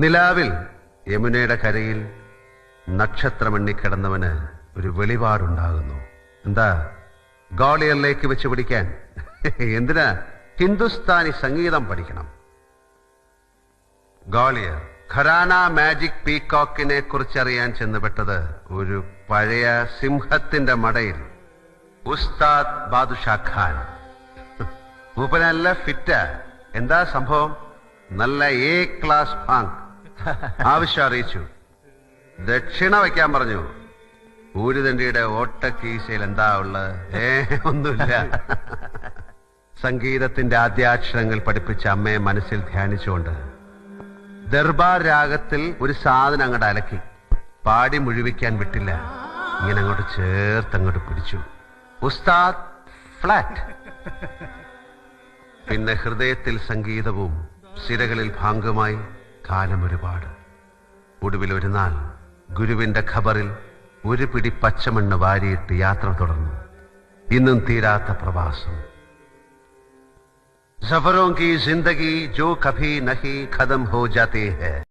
നിലാവിൽ യമുനയുടെ കരയിൽ നക്ഷത്രമെണ്ണിക്കിടന്നവന് ഒരു വെളിപാടുണ്ടാകുന്നു. എന്താ? ഗ്വാളിയറിലേക്ക് വെച്ച് പിടിക്കാൻ. എന്തിനാ? ഹിന്ദുസ്ഥാനി സംഗീതം പഠിക്കണം. ഗ്വാളിയർ ഖരാന മാജിക് പീകോക്കിനെ കുറിച്ചറിയാൻ ചെന്നുപെട്ടത് ഒരു പഴയ സിംഹത്തിന്റെ മടയിൽ. ഉസ്താദ് ബാദുഷാ ഖാൻ. മൂപ്പ നല്ല ഫിറ്റാ. എന്താ സംഭവം? നല്ല എ ക്ലാസ് പാങ്ക്. ആവശ്യം അറിയിച്ചു. ദക്ഷിണ വയ്ക്കാൻ പറഞ്ഞു. ഊരുതണ്ടിയുടെ ഓട്ടക്കീശയിൽ എന്താ ഉള്ളത്? ഒന്നുമില്ല. സംഗീതത്തിന്റെ ആദ്യാക്ഷരങ്ങൾ പഠിപ്പിച്ച അമ്മയെ മനസ്സിൽ ധ്യാനിച്ചുകൊണ്ട് ദർബാർ രാഗത്തിൽ ഒരു സാധനം അങ്ങോട്ട് അലക്കി. പാടി മുഴുവിക്കാൻ വിട്ടില്ല. ഇങ്ങനെ അങ്ങോട്ട് ചേർത്തങ്ങോട്ട് പിടിച്ചു. ഉസ്താദ് ഫ്ലാറ്റ്. പിന്നെ ഹൃദയത്തിൽ സംഗീതവും സിരകളിൽ ഭാംഗമായി കാലം ഒരുപാട്. ഒടുവിൽ ഒരു നാൾ ഗുരുവിന്റെ ഖബറിൽ ഒരു പിടി പച്ചമണ്ണ് വാരിയിട്ട് യാത്ര തുടർന്നു. ഇന്നും തീരാത്ത പ്രവാസം. സഫറോं की जिंदगी जो कभी नहीं खत्म हो जाती है.